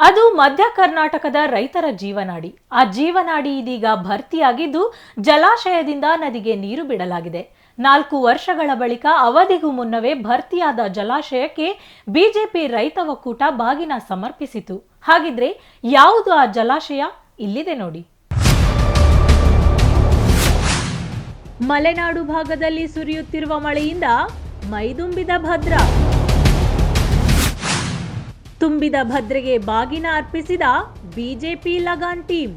ಅದು ಮಧ್ಯ ಕರ್ನಾಟಕದ ರೈತರ ಜೀವನಾಡಿ. ಆ ಜೀವನಾಡಿ ಇದೀಗ ಭರ್ತಿಯಾಗಿದ್ದು ಜಲಾಶಯದಿಂದ ನದಿಗೆ ನೀರು ಬಿಡಲಾಗಿದೆ. 4 ವರ್ಷಗಳ ಬಳಿಕ ಅವಧಿಗೂ ಮುನ್ನವೇ ಭರ್ತಿಯಾದ ಜಲಾಶಯಕ್ಕೆ ಬಿಜೆಪಿ ರೈತ ಒಕ್ಕೂಟ ಬಾಗಿನ ಸಮರ್ಪಿಸಿತು. ಹಾಗಿದ್ರೆ ಯಾವುದು ಆ ಜಲಾಶಯ? ಇಲ್ಲಿದೆ ನೋಡಿ. ಮಲೆನಾಡು ಭಾಗದಲ್ಲಿ ಸುರಿಯುತ್ತಿರುವ ಮಳೆಯಿಂದ ಮೈದುಂಬಿದ ಭದ್ರಾ. ತುಂಬಿದ ಭದ್ರೆಗೆ ಬಾಗಿನ ಅರ್ಪಿಸಿದ ಬಿಜೆಪಿ ಲಗಾನ್ ಟೀಮ್.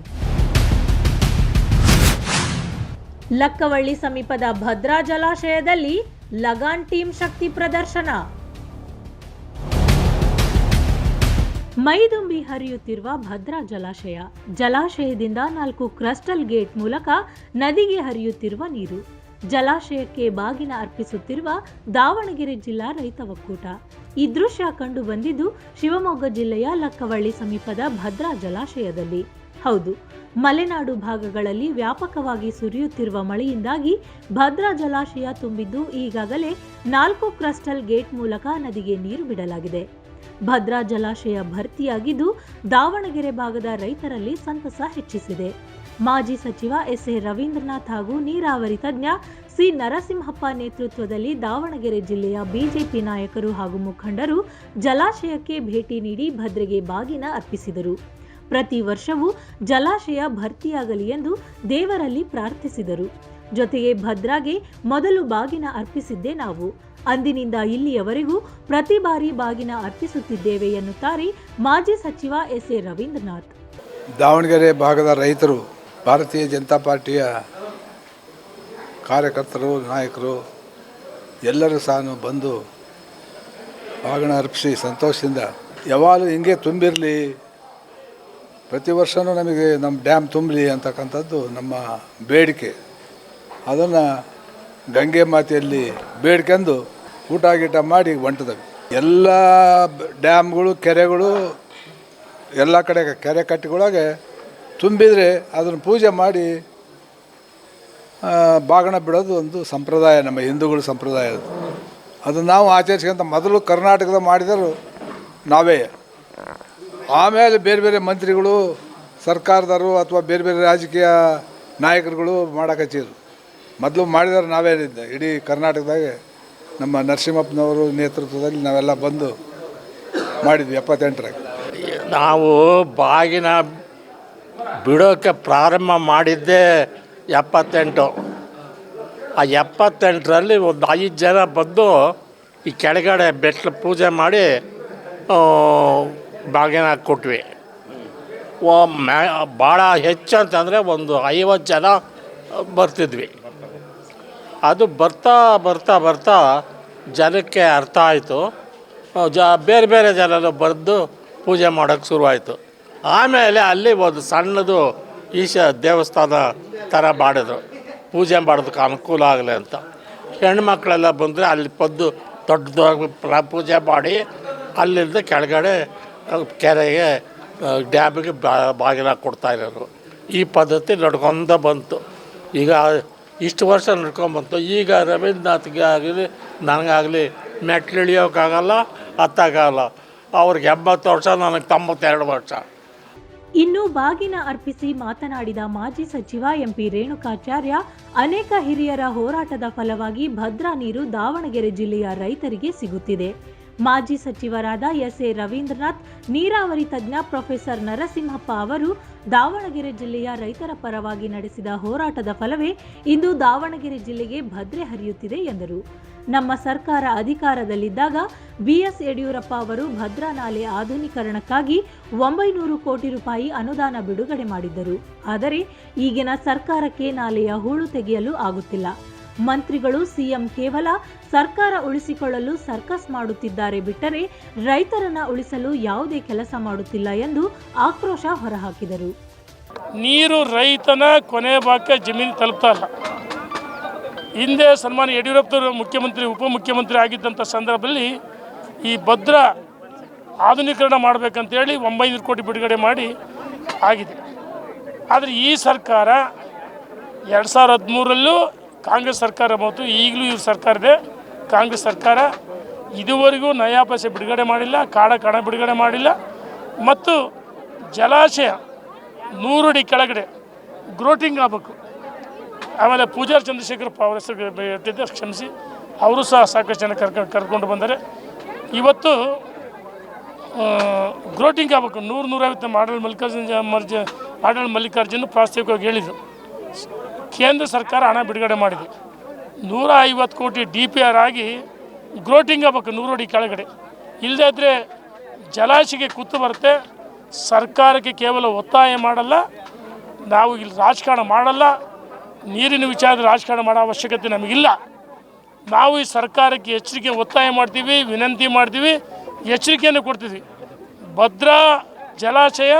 ಲಕ್ಕವಳ್ಳಿ ಸಮೀಪದ ಭದ್ರಾ ಜಲಾಶಯದಲ್ಲಿ ಲಗಾನ್ ಟೀಮ್ ಶಕ್ತಿ ಪ್ರದರ್ಶನ. ಮೈದುಂಬಿ ಹರಿಯುತ್ತಿರುವ ಭದ್ರಾ ಜಲಾಶಯದಿಂದ 4 ಕ್ರಸ್ಟಲ್ ಗೇಟ್ ಮೂಲಕ ನದಿಗೆ ಹರಿಯುತ್ತಿರುವ ನೀರು. ಜಲಾಶಯಕ್ಕೆ ಬಾಗಿನ ಅರ್ಪಿಸುತ್ತಿರುವ ದಾವಣಗೆರೆ ಜಿಲ್ಲಾ ರೈತ ಒಕ್ಕೂಟ. ಈ ದೃಶ್ಯ ಕಂಡು ಬಂದಿದ್ದು ಶಿವಮೊಗ್ಗ ಜಿಲ್ಲೆಯ ಲಕ್ಕವಳ್ಳಿ ಸಮೀಪದ ಭದ್ರಾ ಜಲಾಶಯದಲ್ಲಿ. ಹೌದು, ಮಲೆನಾಡು ಭಾಗಗಳಲ್ಲಿ ವ್ಯಾಪಕವಾಗಿ ಸುರಿಯುತ್ತಿರುವ ಮಳೆಯಿಂದಾಗಿ ಭದ್ರಾ ಜಲಾಶಯ ತುಂಬಿದ್ದು ಈಗಾಗಲೇ 4 ಕ್ರಸ್ಟಲ್ ಗೇಟ್ ಮೂಲಕ ನದಿಗೆ ನೀರು ಬಿಡಲಾಗಿದೆ. ಭದ್ರಾ ಜಲಾಶಯ ಭರ್ತಿಯಾಗಿದ್ದು ದಾವಣಗೆರೆ ಭಾಗದ ರೈತರಲ್ಲಿ ಸಂತಸ ಹೆಚ್ಚಿಸಿದೆ. ಮಾಜಿ ಸಚಿವ ಎಸ್ ಎ ರವೀಂದ್ರನಾಥ್ ಹಾಗೂ ನೀರಾವರಿ ತಜ್ಞ ಸಿ ನರಸಿಂಹಪ್ಪ ನೇತೃತ್ವದಲ್ಲಿ ದಾವಣಗೆರೆ ಜಿಲ್ಲೆಯ ಬಿಜೆಪಿ ನಾಯಕರು ಹಾಗೂ ಮುಖಂಡರು ಜಲಾಶಯಕ್ಕೆ ಭೇಟಿ ನೀಡಿ ಭದ್ರೆಗೆ ಬಾಗಿನ ಅರ್ಪಿಸಿದರು. ಪ್ರತಿ ವರ್ಷವೂ ಜಲಾಶಯ ಭರ್ತಿಯಾಗಲಿ ಎಂದು ದೇವರಲ್ಲಿ ಪ್ರಾರ್ಥಿಸಿದರು. ಜೊತೆಗೆ ಭದ್ರಾಗೆ ಮೊದಲು ಬಾಗಿನ ಅರ್ಪಿಸಿದ್ದೇ ನಾವು. ಅಂದಿನಿಂದ ಇಲ್ಲಿಯವರೆಗೂ ಪ್ರತಿ ಬಾರಿ ಬಾಗಿನ ಅರ್ಪಿಸುತ್ತಿದ್ದೇವೆ ಎನ್ನುತ್ತಾರೆ ಮಾಜಿ ಸಚಿವ ಎಸ್ ಎ ರವೀಂದ್ರನಾಥ್. ದಾವಣಗೆರೆ ಭಾಗದ ರೈತರು, ಭಾರತೀಯ ಜನತಾ ಪಾರ್ಟಿಯ ಕಾರ್ಯಕರ್ತರು, ನಾಯಕರು ಎಲ್ಲರೂ ಸಹ ಬಂದು ಬಾಗಿನ ಅರ್ಪಿಸಿ ಸಂತೋಷದಿಂದ ಯಾವಾಗಲೂ ಹಿಂಗೆ ತುಂಬಿರಲಿ, ಪ್ರತಿ ವರ್ಷವೂ ನಮಗೆ ನಮ್ಮ ಡ್ಯಾಮ್ ತುಂಬಲಿ ಅಂತಕ್ಕಂಥದ್ದು ನಮ್ಮ ಬೇಡಿಕೆ. ಅದನ್ನು ಗಂಗೆ ಮಾತೆಯಲ್ಲಿ ಬೇಡ್ಕೊಂಡು ಊಟ ಗೀಟ ಮಾಡಿ ಹೊಂಟಿದವೆ. ಎಲ್ಲ ಡ್ಯಾಮ್ಗಳು, ಕೆರೆಗಳು, ಎಲ್ಲ ಕಡೆ ಕೆರೆ ಕಟ್ಟೆಗಳೊಳಗೆ ತುಂಬಿದರೆ ಅದನ್ನು ಪೂಜೆ ಮಾಡಿ ಬಾಗಿನ ಬಿಡೋದು ಒಂದು ಸಂಪ್ರದಾಯ, ನಮ್ಮ ಹಿಂದೂಗಳ ಸಂಪ್ರದಾಯ. ಅದು ನಾವು ಆಚರಿಸ್ಕೊಂತ ಮೊದಲು ಕರ್ನಾಟಕದ ಮಾಡಿದರು ನಾವೇ. ಆಮೇಲೆ ಬೇರೆ ಬೇರೆ ಮಂತ್ರಿಗಳು, ಸರ್ಕಾರದವರು ಅಥವಾ ಬೇರೆ ಬೇರೆ ರಾಜಕೀಯ ನಾಯಕರುಗಳು ಮಾಡೋಕಚ್ಚಿದ್ರು. ಮೊದಲು ಮಾಡಿದಾರೆ ನಾವೇ. ಇಡೀ ಕರ್ನಾಟಕದಾಗೆ ನಮ್ಮ ನರಸಿಂಹಪ್ಪನವರು ನೇತೃತ್ವದಲ್ಲಿ ನಾವೆಲ್ಲ ಬಂದು ಮಾಡಿದ್ವಿ 78ರಾಗ. ನಾವು ಬಾಗಿನ ಬಿಡೋಕ್ಕೆ ಪ್ರಾರಂಭ ಮಾಡಿದ್ದೇ 78. ಆ 78ರಲ್ಲಿ ಒಂದು 5 ಜನ ಬಂದು ಈ ಕೆಳಗಡೆ ಬೆಟ್ಲು ಪೂಜೆ ಮಾಡಿ ಬಾಗಿನ ಕೊಟ್ವಿ. ಭಾಳ ಹೆಚ್ಚು ಅಂತಂದರೆ ಒಂದು 50 ಜನ ಬರ್ತಿದ್ವಿ. ಅದು ಬರ್ತಾ ಜನಕ್ಕೆ ಅರ್ಥ ಆಯಿತು. ಬೇರೆ ಬೇರೆ ಜನರು ಬಂದು ಪೂಜೆ ಮಾಡೋಕ್ಕೆ ಶುರುವಾಯಿತು. ಆಮೇಲೆ ಅಲ್ಲಿ ಒಂದು ಸಣ್ಣದು ದೇವಸ್ಥಾನ ಥರ ಮಾಡಿದ್ರು, ಪೂಜೆ ಮಾಡೋದಕ್ಕೆ ಅನುಕೂಲ ಆಗಲಿ ಅಂತ. ಹೆಣ್ಮಕ್ಳೆಲ್ಲ ಬಂದರೆ ಅಲ್ಲಿ ಬಂದು ದೊಡ್ಡದಾಗಿ ಪೂಜೆ ಮಾಡಿ ಅಲ್ಲಿಂದ ಕೆಳಗಡೆ ಕೆರೆಗೆ ಡ್ಯಾಮಿಗೆ ಬಾಗಿನ ಕೊಡ್ತಾಯಿರೋರು. ಈ ಪದ್ಧತಿ ನಡ್ಕೊಂಡು ಬಂತು. ಈಗ ಇಷ್ಟು ವರ್ಷ ನಡ್ಕೊಂಬಂತು. ಈಗ ರವೀಂದ್ರನಾಥ್ಗೆ ಆಗಲಿ ನನಗಾಗಲಿ ಮೆಟ್ಲು ಇಳಿಯೋಕ್ಕಾಗಲ್ಲ, ಹತ್ತಕ್ಕಾಗಲ್ಲ. ಅವ್ರಿಗೆ 80 ವರ್ಷ, ನನಗೆ 92 ವರ್ಷ. ಇನ್ನು ಬಾಗಿನ ಅರ್ಪಿಸಿ ಮಾತನಾಡಿದ ಮಾಜಿ ಸಚಿವ ಎಂಪಿ ರೇಣುಕಾಚಾರ್ಯ, ಅನೇಕ ಹಿರಿಯರ ಹೋರಾಟದ ಫಲವಾಗಿ ಭದ್ರಾ ನೀರು ದಾವಣಗೆರೆ ಜಿಲ್ಲೆಯ ರೈತರಿಗೆ ಸಿಗುತ್ತಿದೆ. ಮಾಜಿ ಸಚಿವರಾದ ಎಸ್ ಎ ರವೀಂದ್ರನಾಥ್, ನೀರಾವರಿ ತಜ್ಞ ಪ್ರೊಫೆಸರ್ ನರಸಿಂಹಪ್ಪ ಅವರು ದಾವಣಗೆರೆ ಜಿಲ್ಲೆಯ ರೈತರ ಪರವಾಗಿ ನಡೆಸಿದ ಹೋರಾಟದ ಫಲವೇ ಇಂದು ದಾವಣಗೆರೆ ಜಿಲ್ಲೆಗೆ ಭದ್ರೆ ಹರಿಯುತ್ತಿದೆ ಎಂದರು. ನಮ್ಮ ಸರ್ಕಾರ ಅಧಿಕಾರದಲ್ಲಿದ್ದಾಗ ಬಿಎಸ್ ಯಡಿಯೂರಪ್ಪ ಅವರು ಭದ್ರಾ ನಾಲೆ ಆಧುನೀಕರಣಕ್ಕಾಗಿ 900 ಕೋಟಿ ರೂಪಾಯಿ ಅನುದಾನ ಬಿಡುಗಡೆ ಮಾಡಿದ್ದರು. ಆದರೆ ಈಗಿನ ಸರ್ಕಾರಕ್ಕೆ ನಾಲೆಯ ಹೂಳು ತೆಗೆಯಲು ಆಗುತ್ತಿಲ್ಲ. ಮಂತ್ರಿಗಳು, ಸಿಎಂ ಕೇವಲ ಸರ್ಕಾರ ಉಳಿಸಿಕೊಳ್ಳಲು ಸರ್ಕಸ್ ಮಾಡುತ್ತಿದ್ದಾರೆ ಬಿಟ್ಟರೆ ರೈತರನ್ನ ಉಳಿಸಲು ಯಾವುದೇ ಕೆಲಸ ಮಾಡುತ್ತಿಲ್ಲ ಎಂದು ಆಕ್ರೋಶ ಹೊರಹಾಕಿದರು. ನೀರು ರೈತನ ಕೊನೆ ಭಾಗಕ್ಕೆ ಜಮೀನು ತಲುಪ್ತಾ ಇಲ್ಲ. ಹಿಂದೆ ಸನ್ಮಾನ್ಯ ಯಡಿಯೂರಪ್ಪನವರು ಮುಖ್ಯಮಂತ್ರಿ, ಉಪಮುಖ್ಯಮಂತ್ರಿ ಆಗಿದ್ದಂಥ ಸಂದರ್ಭದಲ್ಲಿ ಈ ಭದ್ರಾ ಆಧುನೀಕರಣ ಮಾಡಬೇಕಂತೇಳಿ 900 ಕೋಟಿ ಬಿಡುಗಡೆ ಮಾಡಿ ಆಗಿದೆ. ಆದರೆ ಈ ಸರ್ಕಾರ 2013ರಲ್ಲೂ ಕಾಂಗ್ರೆಸ್ ಸರ್ಕಾರ ಬಂತು, ಈಗಲೂ ಇವ್ರ ಸರ್ಕಾರ ಇದೆ. ಕಾಂಗ್ರೆಸ್ ಸರ್ಕಾರ ಇದುವರೆಗೂ ನಯಾ ಪೈಸೆ ಬಿಡುಗಡೆ ಮಾಡಿಲ್ಲ, ಕಾಡ ಬಿಡುಗಡೆ ಮಾಡಿಲ್ಲ. ಮತ್ತು ಜಲಾಶಯ 100 ಅಡಿ ಕೆಳಗಡೆ ಗ್ರೋಟಿಂಗ್ ಆಗಬೇಕು. ಆಮೇಲೆ ಪೂಜಾರಿ ಚಂದ್ರಶೇಖರಪ್ಪ ಅವರ ಹೆಸರು ಇಟ್ಟಿದ್ದೆ, ಕ್ಷಮಿಸಿ, ಅವರು ಸಹ ಸಾಕಷ್ಟು ಜನ ಕರ್ಕೊಂಡು ಬಂದರೆ ಇವತ್ತು ಗ್ರೋಟಿಂಗ್ ಆಗಬೇಕು. 100-150 ಮಲ್ಲಿಕಾರ್ಜುನ ಪ್ರಾಸ್ತಾವಿಕವಾಗಿ ಹೇಳಿದರು. ಕೇಂದ್ರ ಸರ್ಕಾರ ಹಣ ಬಿಡುಗಡೆ ಮಾಡಿದೆ. 150 ಕೋಟಿ DPR ಆಗಿ ಗ್ರೋಟಿಂಗ್ ಆಗಬೇಕು 100 ಅಡಿ ಕೆಳಗಡೆ. ಇಲ್ಲದೇ ಇದ್ದರೆ ಜಲಾಶಯಕ್ಕೆ ಕುತ್ತು ಬರುತ್ತೆ. ಸರ್ಕಾರಕ್ಕೆ ಕೇವಲ ಒತ್ತಾಯ ಮಾಡಲ್ಲ, ನಾವು ಇಲ್ಲಿ ರಾಜಕಾರಣ ಮಾಡಲ್ಲ, ನೀರಿನ ವಿಚಾರದ ರಾಜಕಾರಣ ಮಾಡೋ ಅವಶ್ಯಕತೆ ನಮಗಿಲ್ಲ. ನಾವು ಈ ಸರ್ಕಾರಕ್ಕೆ ಎಚ್ಚರಿಕೆ ಒತ್ತಾಯ ಮಾಡ್ತೀವಿ, ವಿನಂತಿ ಮಾಡ್ತೀವಿ, ಎಚ್ಚರಿಕೆಯನ್ನು ಕೊಡ್ತೀವಿ. ಭದ್ರಾ ಜಲಾಶಯ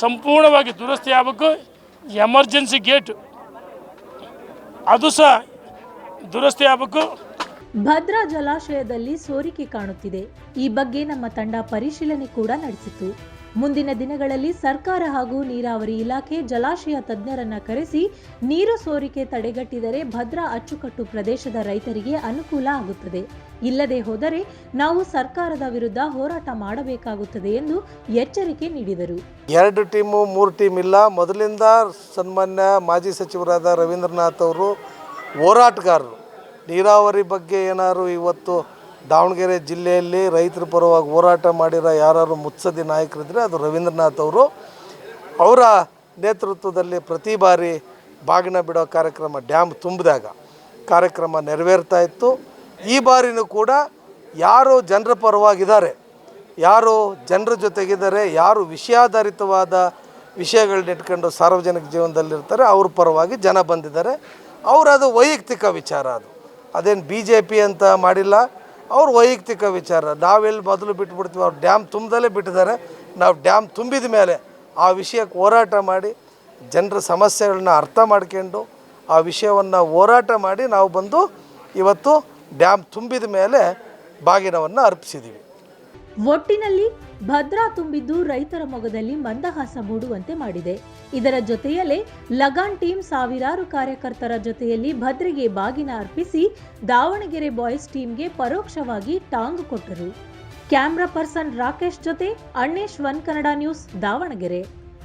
ಸಂಪೂರ್ಣವಾಗಿ ದುರಸ್ತಿ ಆಗಬೇಕು. ಎಮರ್ಜೆನ್ಸಿ ಗೇಟ್ ಅದು ಸಹ ದುರಸ್ತಿ ಆಗಬೇಕು. ಭದ್ರಾ ಜಲಾಶಯದಲ್ಲಿ ಸೋರಿಕೆ ಕಾಣುತ್ತಿದೆ. ಈ ಬಗ್ಗೆ ನಮ್ಮ ತಂಡ ಪರಿಶೀಲನೆ ಕೂಡ ನಡೆಸಿತು. ಮುಂದಿನ ದಿನಗಳಲ್ಲಿ ಸರ್ಕಾರ ಹಾಗೂ ನೀರಾವರಿ ಇಲಾಖೆ ಜಲಾಶಯ ತಜ್ಞರನ್ನ ಕರೆಸಿ ನೀರು ಸೋರಿಕೆ ತಡೆಗಟ್ಟಿದರೆ ಭದ್ರಾ ಅಚ್ಚುಕಟ್ಟು ಪ್ರದೇಶದ ರೈತರಿಗೆ ಅನುಕೂಲ ಆಗುತ್ತದೆ. ಇಲ್ಲದೆ ಹೋದರೆ ನಾವು ಸರ್ಕಾರದ ವಿರುದ್ಧ ಹೋರಾಟ ಮಾಡಬೇಕಾಗುತ್ತದೆ ಎಂದು ಎಚ್ಚರಿಕೆ ನೀಡಿದರು. 2 ಟೀಮು 3 ಟೀಮ್ ಇಲ್ಲ. ಮೊದಲಿಂದ ಸನ್ಮಾನ್ಯ ಮಾಜಿ ಸಚಿವರಾದ ರವೀಂದ್ರನಾಥ್ ಅವರು ಹೋರಾಟಗಾರರು. ನೀರಾವರಿ ಬಗ್ಗೆ ಏನಾದ್ರು ಇವತ್ತು ದಾವಣಗೆರೆ ಜಿಲ್ಲೆಯಲ್ಲಿ ರೈತರ ಪರವಾಗಿ ಹೋರಾಟ ಮಾಡಿರೋ ಯಾರು ಮುತ್ಸದ್ದಿ ನಾಯಕರಿದ್ದರೆ ಅದು ರವೀಂದ್ರನಾಥ್ ಅವರು. ಅವರ ನೇತೃತ್ವದಲ್ಲಿ ಪ್ರತಿ ಬಾರಿ ಬಾಗಿನ ಬಿಡೋ ಕಾರ್ಯಕ್ರಮ, ಡ್ಯಾಮ್ ತುಂಬಿದಾಗ ಕಾರ್ಯಕ್ರಮ ನೆರವೇರ್ತಾ ಇತ್ತು. ಈ ಬಾರಿನೂ ಕೂಡ ಯಾರು ಜನರ ಪರವಾಗಿದ್ದಾರೆ, ಯಾರು ಜನರ ಜೊತೆಗಿದ್ದಾರೆ, ಯಾರು ವಿಷಯಾಧಾರಿತವಾದ ವಿಷಯಗಳನ್ನ ಇಟ್ಕೊಂಡು ಸಾರ್ವಜನಿಕ ಜೀವನದಲ್ಲಿರ್ತಾರೆ ಅವ್ರ ಪರವಾಗಿ ಜನ ಬಂದಿದ್ದಾರೆ. ಅದು ವೈಯಕ್ತಿಕ ವಿಚಾರ, ಅದೇನು BJP ಅಂತ ಮಾಡಿಲ್ಲ, ಅವ್ರ ವೈಯಕ್ತಿಕ ವಿಚಾರ. ನಾವೆಲ್ಲಿ ಮೊದಲು ಬಿಟ್ಬಿಡ್ತೀವಿ, ಅವ್ರು ಡ್ಯಾಮ್ ತುಂಬದಲ್ಲೇ ಬಿಟ್ಟಿದ್ದಾರೆ. ನಾವು ಡ್ಯಾಮ್ ತುಂಬಿದ ಮೇಲೆ ಆ ವಿಷಯಕ್ಕೆ ಹೋರಾಟ ಮಾಡಿ ಜನರ ಸಮಸ್ಯೆಗಳನ್ನ ಅರ್ಥ ಮಾಡ್ಕೊಂಡು ಆ ವಿಷಯವನ್ನು ಹೋರಾಟ ಮಾಡಿ ನಾವು ಬಂದು ಇವತ್ತು ಡ್ಯಾಮ್ ತುಂಬಿದ ಮೇಲೆ ಬಾಗಿನವನ್ನು ಅರ್ಪಿಸಿದ್ದೀವಿ. ಒಟ್ಟಿನಲ್ಲಿ ಭದ್ರಾ ತುಂಬಿದ್ದು ರೈತರ ಮೊಗದಲ್ಲಿ ಮಂದಹಾಸ ಮೂಡುವಂತೆ ಮಾಡಿದೆ. ಇದರ ಜೊತೆಯಲ್ಲೇ ಲಗಾನ್ ಟೀಮ್ ಸಾವಿರಾರು ಕಾರ್ಯಕರ್ತರ ಜೊತೆಯಲ್ಲಿ ಭದ್ರೆಗೆ ಬಾಗಿನ ಅರ್ಪಿಸಿ ದಾವಣಗೆರೆ ಬಾಯ್ಸ್ ಟೀಮ್ಗೆ ಪರೋಕ್ಷವಾಗಿ ಟಾಂಗ್ ಕೊಟ್ಟರು. ಕ್ಯಾಮ್ರಾ ಪರ್ಸನ್ ರಾಕೇಶ್ ಜೊತೆ ಅಣ್ಣೇಶ್, ಒನ್ ಕನ್ನಡ ನ್ಯೂಸ್, ದಾವಣಗೆರೆ.